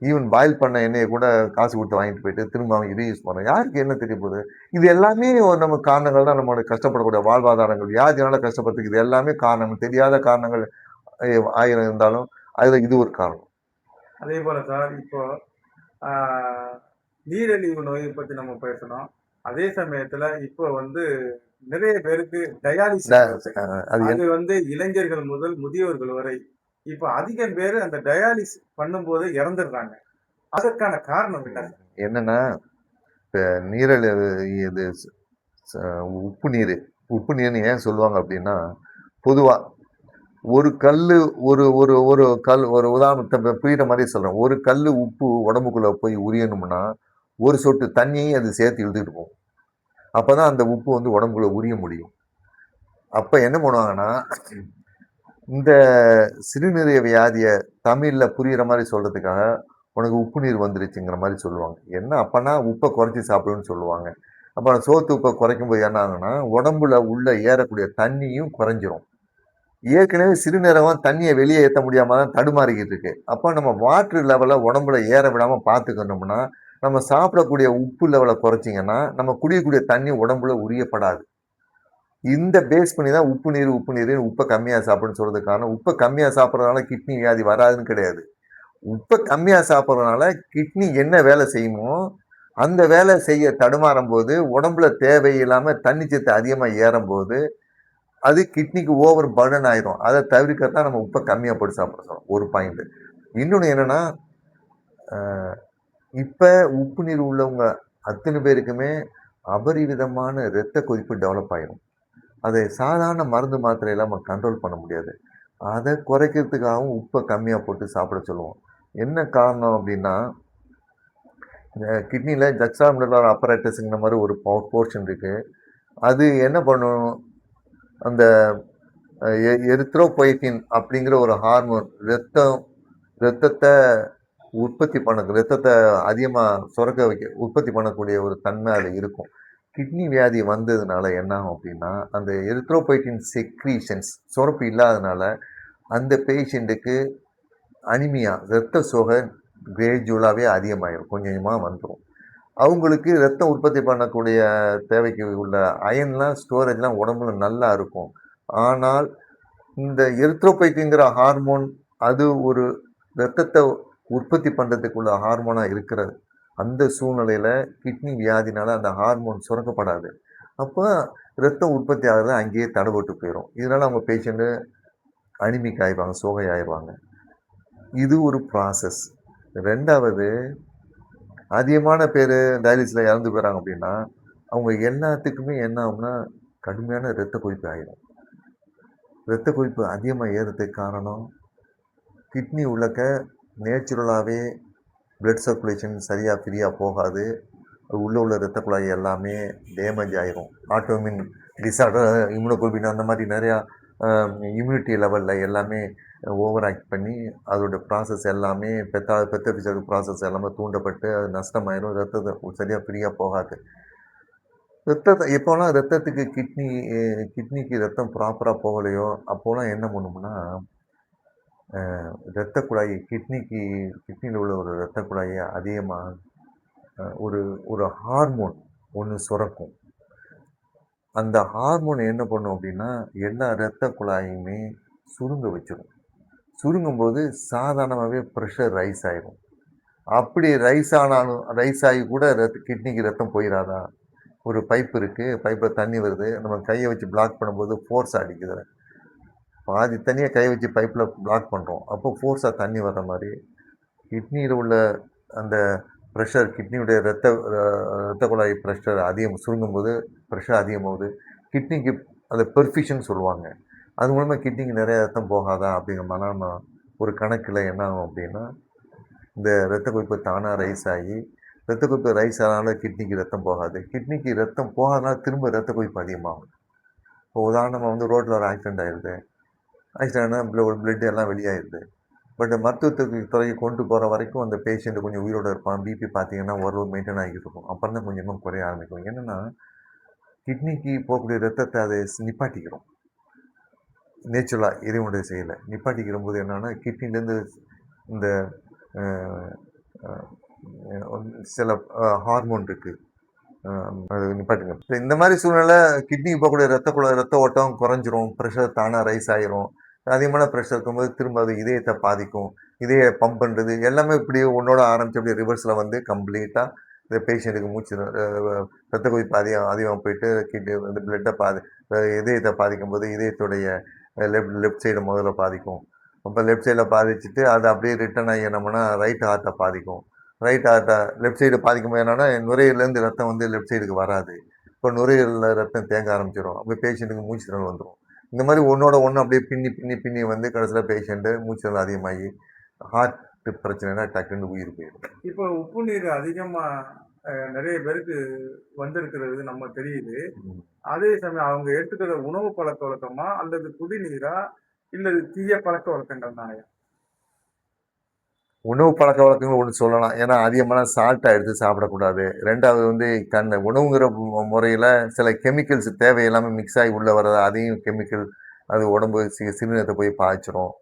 Even boil பண்ண எண்ணெயை கூட காசு கொடுத்து வாங்கிட்டு போயிட்டு திரும்ப அவங்க ரீயூஸ் பண்ணுறோம். யாருக்கு என்ன தெரிய போகுது? இது எல்லாமே ஒரு நம்ம காரணங்கள் தான். நம்மளுடைய கஷ்டப்படக்கூடிய வாழ்வாதாரங்கள், வியாதினால கஷ்டப்படுறதுக்கு இது எல்லாமே காரணங்கள். தெரியாத காரணங்கள் 1000 இருந்தாலும் அதில் இது ஒரு காரணம். அதே போல சார் இப்போ நீரிழிவு நோயை பற்றி நம்ம பேசணும். அதே சமயத்துல இப்போ வந்து நிறைய பேருக்கு டயாலிசிஸ் அது இளைஞர்கள் முதல் முதியோர்கள் வரை இப்போ அதிகம் பேர் அந்த டயாலிசிஸ் பண்ணும்போது இறந்துடுறாங்க. அதற்கான காரணம் என்னன்னா, இப்ப நீரிழிவு இது உப்பு நீர்னு ஏன் சொல்லுவாங்க அப்படின்னா, பொதுவா ஒரு கல்லு ஒரு ஒரு ஒரு கல் ஒரு உதாரணத்தை புரியுற மாதிரி சொல்றேன். ஒரு கல்லு உப்பு உடம்புக்குள்ள போய் உரியணும்னா ஒரு சொட்டு தண்ணியை அது சேர்த்து இழுத்துட்டு போகும். அப்பதான் அந்த உப்பு வந்து உடம்புக்குள்ள உரிய முடியும். அப்ப என்ன பண்ணுவாங்கன்னா, இந்த சிறுநீரக வியாதியை தமிழ்ல புரியுற மாதிரி சொல்றதுக்காக உனக்கு உப்பு நீர் வந்துருச்சுங்கிற மாதிரி சொல்லுவாங்க. என்ன அப்பனா உப்பை குறைச்சி சாப்பிடுன்னு சொல்லுவாங்க. அப்புறம் சோத்து உப்பை குறைக்கும் போது என்ன ஆகுன்னா உடம்புல உள்ள ஏறக்கூடிய தண்ணியும் குறைஞ்சிரும். ஏற்கனவே சிறுநீரகம் தண்ணியை வெளியே ஏற்ற முடியாம தான் தடுமாறிக்கிட்டு இருக்கு. அப்போ நம்ம வாட்டர் லெவலை உடம்புல ஏற விடாம பார்த்துக்கணும்னா நம்ம சாப்பிடக்கூடிய உப்பு லெவலை குறைச்சிங்கன்னா நம்ம குடிக்கக்கூடிய தண்ணி உடம்புல உரியப்படாது. இந்த பேஸ் பண்ணி தான் உப்பு நீர் உப்பை கம்மியாக சாப்பிடுன்னு சொல்றது காரணம். உப்பை கம்மியாக சாப்பிட்றதுனால கிட்னி வியாதி வராதுன்னு கிடையாது. உப்பை கம்மியாக சாப்பிட்றதுனால கிட்னி என்ன வேலை செய்யுமோ அந்த வேலை செய்ய தடுமாறும் போது உடம்புல தேவையில்லாமல் தண்ணி சத்து அதிகமாக ஏறும் போது அது கிட்னிக்கு ஓவர் பர்டன் ஆயிரும். அதை தவிர்க்கத்தான் நம்ம உப்பை கம்மியாக போட்டு சாப்பிட சொல்றோம். ஒரு பாயிண்ட். இன்னொன்று என்னன்னா, இப்போ உப்பு நீர் உள்ளவங்க அத்தனை பேருக்குமே அபரிவிதமான இரத்த கொதிப்பு டெவலப் ஆயிடும். அதை சாதாரண மருந்து மாத்திரையில் நம்ம கண்ட்ரோல் பண்ண முடியாது. அதை குறைக்கிறதுக்காகவும் உப்பை கம்மியாக போட்டு சாப்பிட சொல்லுவோம். என்ன காரணம் அப்படின்னா, கிட்னியில் ஜக்ஸாமினல் அப்பரேட்டஸுங்கிற மாதிரி ஒரு போர்ஷன் இருக்குது. அது என்ன பண்ணும், அந்த எரித்ரோபொயட்டின் அப்படிங்கிற ஒரு ஹார்மோன் ரத்தத்தை உற்பத்தி ரத்தத்தை அதிகமாக சுரக்க உற்பத்தி பண்ணக்கூடிய ஒரு தன்மை அதில் இருக்கும். கிட்னி வியாதி வந்ததுனால என்ன ஆகும் அப்படின்னா, அந்த எரித்ரோபொயட்டின் செக்ரீஷன்ஸ் சுரப்பு இல்லாதனால அந்த பேஷண்ட்டுக்கு அனிமியா இரத்த சோகை கிரேஜுவலாகவே அதிகமாகிடும். கொஞ்சம் கொஞ்சமாக வந்துடும். அவங்களுக்கு ரத்தம் உற்பத்தி பண்ணக்கூடிய தேவைக்கு உள்ள அயன்லாம் ஸ்டோரேஜ்லாம் உடம்புல நல்லா இருக்கும். ஆனால் இந்த எரித்ரோபொயட்டின்ங்கிற ஹார்மோன் அது ஒரு ரத்தத்தை உற்பத்தி பண்ணுறதுக்குள்ள ஹார்மோனாக இருக்கிறது. அந்த சூழ்நிலையில் கிட்னி வியாதினால அந்த ஹார்மோன் சுரக்கப்படாது. அப்போ ரத்தம் உற்பத்தி ஆகிறது அங்கேயே தடைபட்டு போயிடும். இதனால் அவங்க பேஷண்ட்டு அனிமிக் ஆயிடுவாங்க, சோகை ஆயிடுவாங்க. இது ஒரு ப்ராசஸ். ரெண்டாவது, அதிகமான பேர் டயாலிசிஸில் இறந்து போயிறாங்க அப்படின்னா அவங்க எல்லாத்துக்குமே என்ன ஆகும்னா கடுமையான இரத்த கொதிப்பு ஆகிடும். இரத்த கொதிப்பு அதிகமாக ஏறதுக்கு காரணம் கிட்னி உள்ளக்க நேச்சுரலாகவே பிளட் சர்க்குலேஷன் சரியாக ஃப்ரீயாக போகாது. உள்ளே உள்ள இரத்த குழாய் எல்லாமே டேமேஜ் ஆகிரும். ஆட்டோமின் டிசார்டர், இம்யூனோகுளோபின் அந்த மாதிரி நிறையா இம்யூனிட்டி லெவலில் எல்லாமே ஓவர் ஆக்ட் பண்ணி அதோட ப்ராசஸ் எல்லாமே பெத்த ப்ராசஸ் எல்லாமே தூண்டப்பட்டு அது நஷ்டமாயிரும். ரத்தத்தை சரியாக ஃப்ரீயாக போகாது. எப்போலாம் ரத்தத்துக்கு கிட்னிக்கு ரத்தம் ப்ராப்பராக போகலையோ அப்போலாம் என்ன பண்ணும்னா இரத்த குழாய் கிட்னியில் உள்ள ஒரு இரத்த குழாயை அதிகமாக ஒரு ஹார்மோன் ஒன்று சுரக்கும். அந்த ஹார்மோன் என்ன பண்ணும் அப்படின்னா எல்லா இரத்த குழாயுமே சுருங்க வச்சிடும். சுருங்கும்போது சாதாரணமாகவே ப்ரெஷர் ரைஸ் ஆகிடும். அப்படி ரைஸ் ஆகி கூட கிட்னிக்கு ரத்தம் போயிடாதா? ஒரு பைப் இருக்குது, பைப்பில் தண்ணி வருது, நம்ம கையை வச்சு பிளாக் பண்ணும்போது ஃபோர்ஸ் அடிக்குது. பாதி தண்ணியை கை வச்சு பைப்பில் பிளாக் பண்ணுறோம். அப்போ ஃபோர்ஸாக தண்ணி வர்ற மாதிரி கிட்னியில் உள்ள அந்த ப்ரெஷர், கிட்னியுடைய இரத்த குழாய் ப்ரெஷர் சுருங்கும் போது ப்ரெஷர் அதிகமாகுது. கிட்னிக்கு அந்த பெர்ஃபியூஷன் சொல்லுவாங்க. அது மூலமாக கிட்னிக்கு நிறைய ரத்தம் போகாதா அப்படிங்கிற மாதிரி ஒரு கணக்கில் என்ன ஆகும் அப்படின்னா இந்த இரத்த கொதிப்பு தானாக ரைஸ் ஆகி இரத்த கொதிப்பு ரைஸ் ஆனால கிட்னிக்கு ரத்தம் போகாது. கிட்னிக்கு ரத்தம் போகாதனால திரும்ப இரத்த கொதிப்பு அதிகமாகும். இப்போ உதாரணமாக வந்து ரோட்டில் ஒரு ஆக்சிடென்ட் ஆகிடுது. ஆக்சிடென்ட்னா பிளட் எல்லாம் வெளியாகிடுது. பட் மருத்துவத்துக்கு துறையை கொண்டு போகிற வரைக்கும் அந்த பேஷண்ட்டு கொஞ்சம் உயிரோடு இருப்பான். பிபி பார்த்தீங்கன்னா ஓரளவு மெயின்டைன் ஆகிட்டு இருக்கும். அப்புறம் தான் கொஞ்சமாக குறைய ஆரம்பிக்கும். என்னென்னா கிட்னிக்கு போகக்கூடிய ரத்தத்தை அதை நிப்பாட்டிக்கிறோம். நேச்சுரலாக இறைவனுடைய செயலை நிப்பாட்டிக்கிற போது என்னென்னா கிட்னிலேருந்து இந்த சில ஹார்மோன் இருக்கு. அது நிப்பாட்டுங்க. இந்த மாதிரி சூழ்நிலை கிட்னிக்கு போகக்கூடிய ரத்த ஓட்டம் குறைஞ்சிரும், ப்ரெஷர் தானா ரைஸ் ஆயிரும். அதிகமான ப்ரெஷர் இருக்கும்போது திரும்ப அது இதயத்தை பாதிக்கும். இதய பம்ப் பண்றது எல்லாமே இப்படி ஒன்னோட ஆரம்பிச்சு அப்படியே ரிவர்ஸ்ல வந்து கம்ப்ளீட்டா இந்த பேஷண்ட்டுக்கு மூச்சு ரத்த கொதிப்பு அதிகமாக போயிட்டு கிட்னி வந்து பிளட்டை இதயத்தை பாதிக்கும் போது இதயத்துடைய லெஃப்ட் சைடு முதல்ல பாதிக்கும். அப்போ லெஃப்ட் சைடில் பாதிச்சுட்டு அது அப்படியே ரிட்டர்ன் ஆகி என்னம்னா ரைட் ஹார்ட்டை பாதிக்கும். ரைட் ஹார்ட்டை லெஃப்ட் சைடு பாதிக்கும்போது என்னன்னா நுரையீரலேருந்து ரத்தம் வந்து லெஃப்ட் சைடுக்கு வராது. இப்போ நுரையீரலில் ரத்தம் தேங்க ஆரம்பிச்சிடும். அப்போ பேஷண்ட்டுக்கு மூச்சு திணறல் வந்துடும். இந்த மாதிரி ஒன்னோட ஒன்று அப்படியே பின்னி பின்னி பின்னி வந்து கடைசியில் பேஷண்ட்டு மூச்சு திணறல் அதிகமாகி ஹார்ட் பிரச்சனைனா டக்குன்னு உயிர் போயிடும். இப்போ உப்பு நீர் அதிகமா நிறைய பேருக்கு வந்திருக்கிறது நம்ம தெரியுது. அதே சமயம் அவங்க எடுத்துக்கிற உணவு பழக்க வழக்கமா அல்லது குடிநீரா இல்லது தீய பழக்க வழக்கங்கள் தானே? உணவு பழக்க வழக்கங்கள் ஒன்று சொல்லலாம். ஏன்னா அதிகமான சால்ட்டை எடுத்து சாப்பிடக்கூடாது. ரெண்டாவது வந்து உணவுங்கிற முறையில் சில கெமிக்கல்ஸ் தேவையில்லாமல் மிக்ஸ் ஆகி உள்ளே வர்றது, அதையும் கெமிக்கல் அது உடம்பு சிறுநீரத்தை போய் பாய்ச்சிரும்.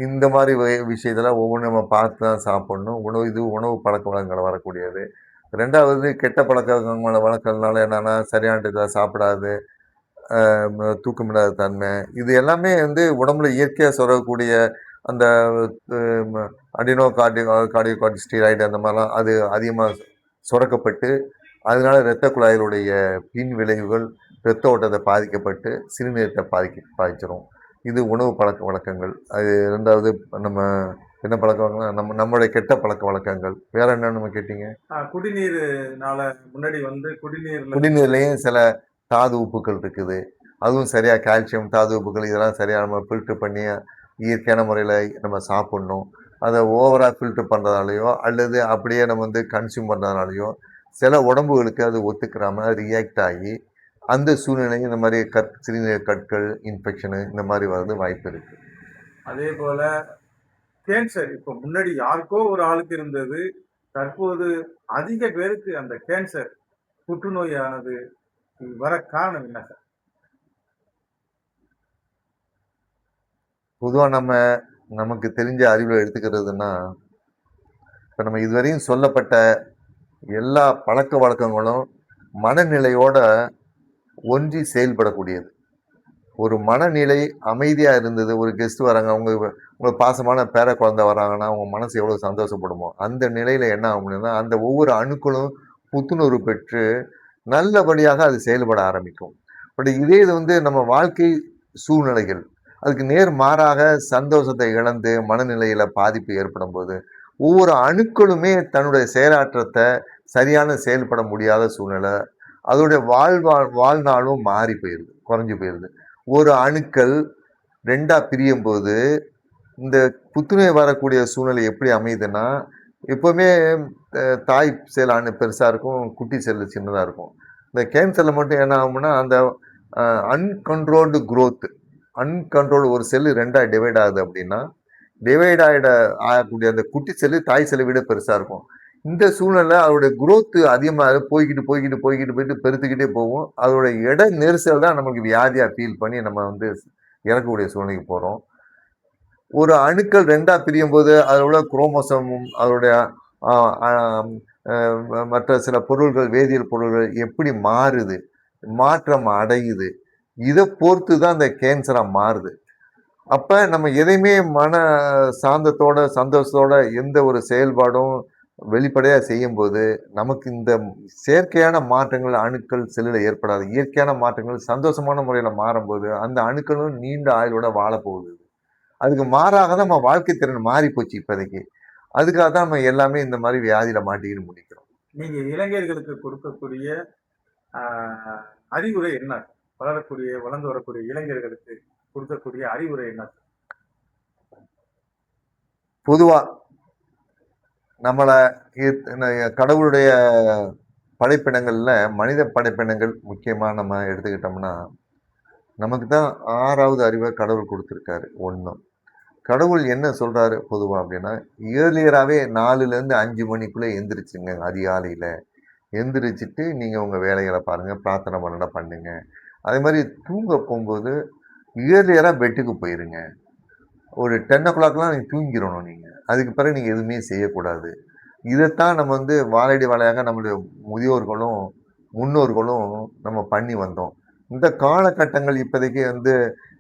இந்த மாதிரி விஷயத்தில் ஒவ்வொன்றும் நம்ம பார்த்து தான் சாப்பிடணும். உணவு பழக்க வழக்கங்கள் வரக்கூடியது. ரெண்டாவது கெட்ட பழக்க வழக்கங்கள்னால என்னன்னா சரியான சாப்பிடாது, தூக்கமில்லாத தன்மை, இது எல்லாமே வந்து உடம்புல இயற்கையாக சொல்லக்கூடிய அந்த அடினோ கார்டியோகார்டிஸ்டீராய்டு அந்த மாதிரிலாம் அது அதிகமாக சுரக்கப்பட்டு அதனால இரத்த குழாய்களுடைய பின் விளைவுகள் இரத்த ஓட்டத்தை பாதிக்கப்பட்டு சிறுநீரத்தை பாதிச்சிரும். இது உணவு பழக்க வழக்கங்கள். அது ரெண்டாவது நம்ம என்ன பழக்க வழக்கம் நம்மளுடைய கெட்ட பழக்க வழக்கங்கள். வேற என்ன நம்ம கேட்டீங்க? குடிநீர்னால முன்னாடி வந்து குடிநீர்லையும் சில தாது உப்புக்கள் இருக்குது. அதுவும் சரியா கால்சியம் தாது உப்புக்கள் இதெல்லாம் சரியா நம்ம ஃபில்டர் பண்ணி இயற்கையான முறையில் நம்ம சாப்பிடணும். அதை ஓவராக ஃபில்டர் பண்ணுறதாலையோ அல்லது அப்படியே நம்ம வந்து கன்சியூம் பண்ணுறதுனாலையோ சில உடம்புகளுக்கு அது ஒத்துக்கிறாம ரியாக்ட் ஆகி அந்த சூழ்நிலையும் இந்த மாதிரி சிறுநீர் கற்கள் இன்ஃபெக்ஷனு இந்த மாதிரி வர்றது வாய்ப்பு இருக்கு. அதே போல கேன்சர் இப்போ முன்னாடி யாருக்கோ ஒரு ஆளுக்கு இருந்தது, தற்போது அதிக பேருக்கு அந்த கேன்சர் புற்றுநோயானது வர காரணம் என்ன சார்? பொதுவாக நமக்கு தெரிஞ்ச அறிவில் எடுத்துக்கிறதுனா, இப்போ நம்ம இதுவரையும் சொல்லப்பட்ட எல்லா பழக்க வழக்கங்களும் மனநிலையோட ஒன்றி செயல்படக்கூடியது. ஒரு மனநிலை அமைதியா இருந்தது. ஒரு கெஸ்ட் வராங்க, உங்க பாசமான பேர குழந்தை வராங்கன்னா உங்க மனசு எவ்வளவு சந்தோஷப்படுமோ அந்த நிலையில என்ன ஆகும்னா அந்த ஒவ்வொரு அணுக்களும் புத்துணர்வு பெற்று நல்லபடியாக அது செயல்பட ஆரம்பிக்கும். பட் இதே இது வந்து நம்ம வாழ்க்கை சூழ்நிலைகள் அதுக்கு நேர் மாறாக சந்தோஷத்தை இழந்து மனநிலையில பாதிப்பு ஏற்படும் போது ஒவ்வொரு அணுக்களுமே தன்னுடைய செயலாற்றத்தை சரியான செயல்பட முடியாத சூழ்நிலை, அதோடைய வாழ்நாளும் மாறி போயிருது, குறைஞ்சு போயிருது. ஒரு அணுக்கள் ரெண்டா பிரியும் போது இந்த புத்துநோய் வரக்கூடிய சூழ்நிலை எப்படி அமையுதுன்னா, எப்பவுமே தாய் செல் அணு பெருசா இருக்கும், குட்டி செல் சின்னதா இருக்கும். இந்த கேன்சர்ல மட்டும் என்ன ஆகும்னா அந்த அன்கண்ட்ரோல்டு குரோத், அன்கண்ட்ரோல்டு ஒரு செல்லு ரெண்டா டிவைட் ஆகுது அப்படின்னா டிவைட் ஆகக்கூடிய அந்த குட்டி செல்லு தாய் செல்லை விட பெருசா இருக்கும். இந்த சூழ்நிலை அதோடைய குரோத் அதிகமாக போய்கிட்டு பெருத்துக்கிட்டே போகும். அதோட இட நெரிசல் தான் நமக்கு வியாதியா ஃபீல் பண்ணி நம்ம வந்து இறக்கக்கூடிய சூழ்நிலைக்கு போறோம். ஒரு அணுக்கள் ரெண்டா பிரியும் போது அதில் உள்ள குரோமோசோமும் அதோடைய மற்ற சில பொருள்கள் வேதியியல் பொருள்கள் எப்படி மாறுது, மாற்றம் அடையுது, இதை பொறுத்து தான் இந்த கேன்சரா மாறுது. அப்ப நம்ம எதையுமே மன சாந்தத்தோட சந்தோஷத்தோட எந்த ஒரு செயல்பாடும் வெளிப்படையா செய்யும்போது நமக்கு இந்த செயற்கையான மாற்றங்கள் அணுக்கள் செல்லுல ஏற்படாது. இயற்கையான மாற்றங்கள் சந்தோஷமான முறையில மாறும்போது அந்த அணுக்களும் நீண்ட ஆயுளோட வாழ போகுது. அதுக்கு மாறாக தான் நம்ம வாழ்க்கை திறன் மாறி போச்சு இப்போதைக்கு. அதுக்காக தான் நம்ம எல்லாமே இந்த மாதிரி வியாதியில மாட்டிக்கிட்டு முடிக்கிறோம். நீங்க இளைஞர்களுக்கு கொடுக்கக்கூடிய அறிவுரை என்ன? வளர்ந்து வரக்கூடிய இளைஞர்களுக்கு கொடுக்கக்கூடிய அறிவுரை என்ன? பொதுவா நம்மளை கடவுளுடைய படைப்பினங்கள்ல மனித படைப்பினங்கள் முக்கியமா நம்ம எடுத்துக்கிட்டோம்னா நமக்கு தான் 6வது அறிவை கடவுள் கொடுத்துருக்காரு. ஒன்றும் கடவுள் என்ன சொல்றாரு பொதுவா அப்படின்னா, இயர்லியராகவே 4லேருந்து 5 மணிக்குள்ளே எந்திரிச்சுங்க. அதிகாலையில எந்திரிச்சிட்டு நீங்க உங்க வேலைகளை பாருங்க, பிரார்த்தனை பண்ணுங்க. அதே மாதிரி தூங்க போகும்போது இயர்லியரா பெட்டுக்கு போயிருங்க. ஒரு 10 o'clockலாம் நீங்க தூங்கிடணும். நீங்க அதுக்கு பிறகு நீங்க எதுவுமே செய்யக்கூடாது. இதைத்தான் நம்ம வந்து வாழையடி வாழையாக நம்மளுடைய முதியோர்களும் முன்னோர்களும் நம்ம பண்ணி வந்தோம். இந்த காலகட்டங்கள் இப்போதைக்கு வந்து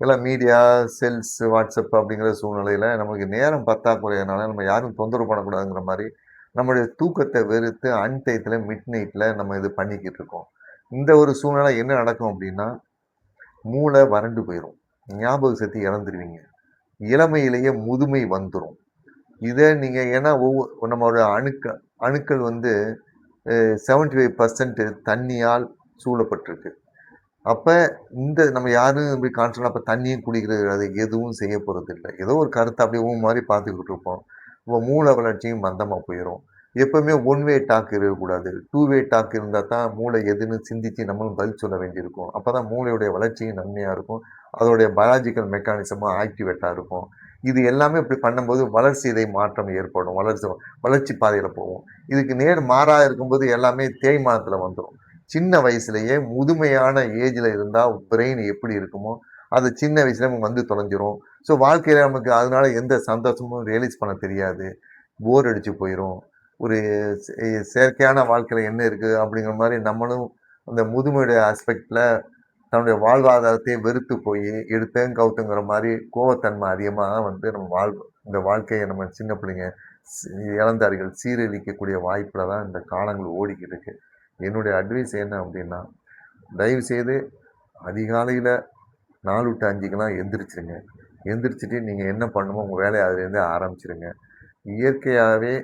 எல்லாம் மீடியா, செல்ஸ், வாட்ஸ்அப் அப்படிங்கிற சூழ்நிலையில நமக்கு நேரம் பற்றாக்குறையினால நம்ம யாரும் தொந்தரவு பண்ணக்கூடாதுங்கிற மாதிரி நம்மளுடைய தூக்கத்தை வெறுத்து அன்டயத்துல மிட் நைட்ல நம்ம இது பண்ணிக்கிட்டு இருக்கோம். இந்த ஒரு சூழ்நிலை என்ன நடக்கும் அப்படின்னா, மூளை வறண்டு போயிரும். ஞாபக சக்தி இழந்துருவீங்க. இளமையிலேயே முதுமை வந்துரும். இதை நீங்க ஏன்னா நம்மளோட அணுக்கள் வந்து 75% தண்ணியால் சூழப்பட்டிருக்கு. அப்ப இந்த நம்ம யாரும் இப்படி கான்ஸ்டன்டா அப்ப தண்ணியும் குடிக்கிறது கிடையாது. எதுவும் செய்ய போறதில்ல. ஏதோ ஒரு கருத்தை அப்படியே மாரி பார்த்துக்கிட்டு இருப்போம். இப்போ மூளை வளர்ச்சியும் மந்தமா போயிரும். எப்பவுமே ஒன் வே டாக் இருக்கக்கூடாது. டூ வே டாக் இருந்தா தான் மூளை எதுன்னு சிந்திச்சு நம்மளும் பதில் சொல்ல வேண்டியிருக்கும். அப்பதான் மூளையுடைய வளர்ச்சியும் நன்மையா இருக்கும். அதோடைய பயாலஜிக்கல் மெக்கானிசமும் ஆக்டிவேட்டா இருக்கும். இது எல்லாமே இப்படி பண்ணும்போது வளர்சிதை மாற்றம் ஏற்படும். வளர்ச்சி பாதையில போகும். இதுக்கு நேர் மாறா இருக்கும்போது எல்லாமே தேய்மானத்துல வந்துரும். சின்ன வயசுலயே முதுமையான ஏஜ்ல இருந்தா பிரெயின் எப்படி இருக்குமோ, அது சின்ன வயசுல வந்து தொலைஞ்சிரும். ஸோ வாழ்க்கையில நமக்கு அதனால எந்த சந்தோஷமும் ரியலைஸ் பண்ண தெரியாது. போர் அடிச்சு போயிரும். ஒரு செயற்கையான வாழ்க்கையில என்ன இருக்கு அப்படிங்கிற மாரி நம்மளும் அந்த முதுமையுடைய ஆஸ்பெக்ட்ல தன்னுடைய வாழ்வாதாரத்தையே வெறுத்து போய் எடுத்தேன் கவுத்துங்கிற மாரி கோவத்தன்மை அதிகமா வந்து நம்ம இந்த வாழ்க்கையை நம்ம சின்ன பிள்ளைங்க இளந்தாரிகள் சீரழிக்கக்கூடிய வாய்ப்புல தான் இந்த காலங்கள் ஓடிக்கிட்டு இருக்கு. என்னுடைய அட்வைஸ் என்ன அப்படின்னா, தயவு செய்து அதிகாலையில 4 to 5க்கெல்லாம் எந்திரிச்சிருங்க. எந்திரிச்சுட்டு நீங்க என்ன பண்ணணுமோ உங்க வேலைய அதுலேருந்தே ஆரம்பிச்சிருங்க. இயற்கையாவே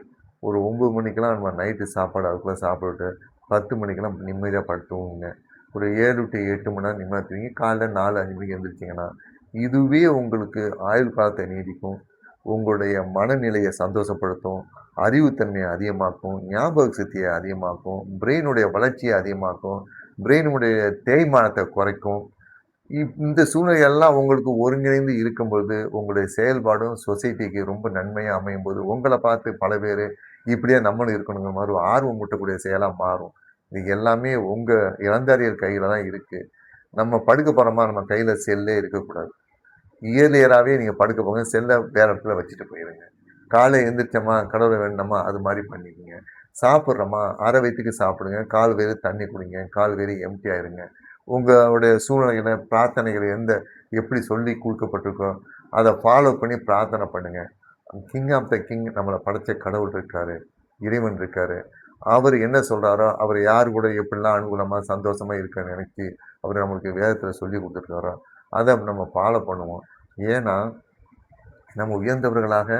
ஒரு 9 மணிக்கெல்லாம் நம்ம நைட்டு சாப்பாடு அதுக்குள்ள சாப்பிட்டுட்டு 10 மணிக்கெல்லாம் நிம்மதியா படுத்து தூங்குங்க. ஒரு 7 to 8 மணி நேரம் நிம்மதியா தூங்கி காலைல 4, 5 மணிக்கு எந்திரிச்சிங்கன்னா, இதுவே உங்களுக்கு ஆயுள் காலத்தை நீடிக்கும். உங்களுடைய மனநிலையை சந்தோஷப்படுத்தும். அறிவுத்தன்மையை அதிகமாக்கும். ஞாபக சக்தியை அதிகமாக்கும். பிரெயினுடைய வளர்ச்சியை அதிகமாக்கும். பிரெயினுடைய தேய்மானத்தை குறைக்கும். இந்த சூழ்நிலையெல்லாம் உங்களுக்கு ஒருங்கிணைந்து இருக்கும்பொழுது, உங்களுடைய செயல்பாடும் சொசைட்டிக்கு ரொம்ப நன்மையா அமையும்போது, உங்கள பார்த்து பல பேரு இப்படியே நம்மளும் இருக்கணுங்கிற மாரி ஒரு ஆர்வம் ஊட்டக்கூடிய செயலா மாறும். இது எல்லாமே உங்க இளந்தாரியர் கையில தான் இருக்கு. நம்ம படுக்க போறோமா, நம்ம கையில செல்லே இருக்கக்கூடாது. இயர்லியராவே நீங்க படுக்க போங்க. செல்ல வேற இடத்துல வச்சுட்டு போயிருங்க. காலை எந்திரிச்சோமா, கடவுள வேண்டுனோமா, அது மாரி பண்ணிக்கங்க. சாப்பிடுறோமா, அரை வயித்துக்கு சாப்பிடுங்க. கால் வயிறு தண்ணி குடிங்க. கால் வயிறு எம்ப்டி ஆயிருங்க. உங்களுடைய சூழ்நிலையில பிரார்த்தனைகள் எப்படி சொல்லி குடுக்கப்பட்டிருக்கோ, அத ஃபாலோ பண்ணி பிரார்த்தனை பண்ணுங்க. கிங் ஆஃப் த கிங் நம்மள படைச்ச கடவுள் இருக்காரு. இறைவன் இருக்காரு. அவரு என்ன சொல்றாரோ, அவரு யார் கூட எப்படிலாம் அனுகூலமா, சந்தோஷமா இருக்க நினைச்சு, அவரு நம்மளுக்கு வேதத்துல சொல்லிக் குடுத்துருக்காரோ, அத நம்ம ஃபாலோ பண்ணுவோம். ஏன்னா, நம்ம உயர்ந்தவர்களாக,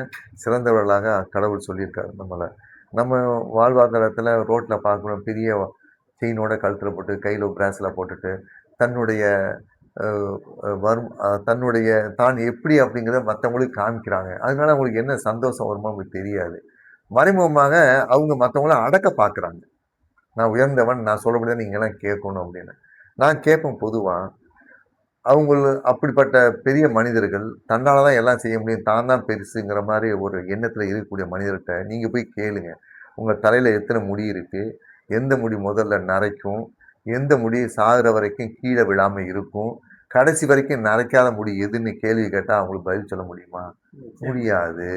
சிறந்தவர்களாக கடவுள் சொல்லியிருக்காரு நம்மள. நம்ம வாழ்வாதாரத்துல ரோட்ல பார்க்குறோம் பெரிய செயினோட கழுத்துல போட்டு, கையில பிரேஸ்லெட் போட்டுட்டு, தன்னுடைய அ தன்னுடைய தான் எப்படி அப்படிங்கிறத மத்தவங்களுக்கு காமிக்கிறாங்க. அதனால அவங்களுக்கு என்ன சந்தோஷம் வருமோ அவங்களுக்கு தெரியாது. மறைமுகமாக அவங்க மத்தவங்கள அடக்க பார்க்குறாங்க. நான் உயர்ந்தவன், நான் சொல்லக்கூடியத நீங்கலாம் கேட்கணும் அப்படின்னு. நான் கேட்பேன் பொதுவா. அப்படிப்பட்ட பெரிய மனிதர்கள் தன்னால தான் எல்லாம் செய்ய முடியும். தான் தான் பெருசுங்கிற மாரி ஒரு எண்ணத்துல இருக்கக்கூடிய மனிதர்ட்ட நீங்க போய் கேளுங்க. உங்க தலையில எத்தன முடி இருக்கு? எந்த முடி முதல்ல நரைக்கும்? எந்த முடி சாகுற வரைக்கும் கீழ விழாம இருக்கும்? கடைசி வரைக்கும் நரைக்காத முடி எதுன்னு கேள்வி கேட்டா அவங்களுக்கு பதில் சொல்ல முடியுமா? நிச்சயமா. முடியாது.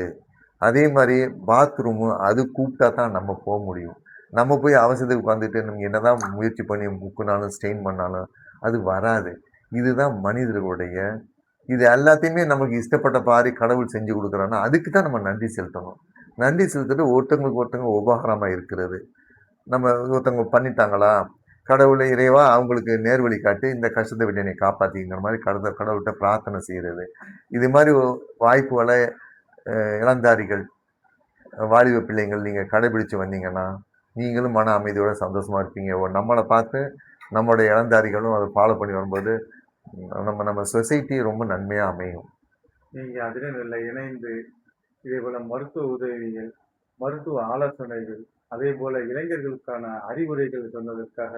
அதே மாரி பாத்ரூமு அது கூப்பிட்டா தான் நம்ம முடியும். நம்ம போய் அவசரத்துக்கு உட்காந்துட்டு நம்ம என்னதான் முயற்சி பண்ணி முக்குனாலும், ஸ்ட்ரெயின் பண்ணாலும் அது வராது. இதுதான் மனிதர்களுடைய இது எல்லாத்தையுமே நமக்கு இஷ்டப்பட்ட பாரி கடவுள் செஞ்சு குடுக்குறான்னா, அதுக்கு தான் நம்ம நன்றி செலுத்தணும். நன்றி செலுத்திட்டு ஒருத்தவங்களுக்கு ஒருத்தவங்க உபகாரமா இருக்கிறது. நம்ம ஒருத்தவங்க பண்ணிட்டாங்களா, கடவுளே இறைவா அவங்களுக்கு நேர்வழி காட்டி இந்த கஷ்டத்த விட்டு என்னை காப்பாத்திங்கிற மாரி கடவுள்ட்ட பிரார்த்தனை செய்றது. இது மாரி வாய்ப்புகள இளந்தாரிகள், வாலிப பிள்ளைங்கள் நீங்க கடைபிடிச்சு வந்தீங்கன்னா, நீங்களும் மன அமைதியோட சந்தோஷமா இருப்பீங்க. நம்மள பார்த்து நம்முடைய இளந்தாரிகளும் அத ஃபாலோ பண்ணி வரும்போது, நம்ம நம்ம சொசைட்டி ரொம்ப நன்மையா அமையும். நீங்க அதிரனில் இணைந்து இதேபோல மருத்துவ உதவிகள், மருத்துவ ஆலோசனைகள், அதேபோல இளைஞர்களுக்கான அறிவுரைகள் சொன்னதற்காக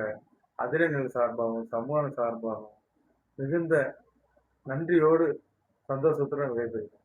அதிரனில் சார்பாகவும், சமூக சார்பாகவும் மிகுந்த நன்றியோடு சந்தோஷத்துடன் விடைபெறுகிறேன்.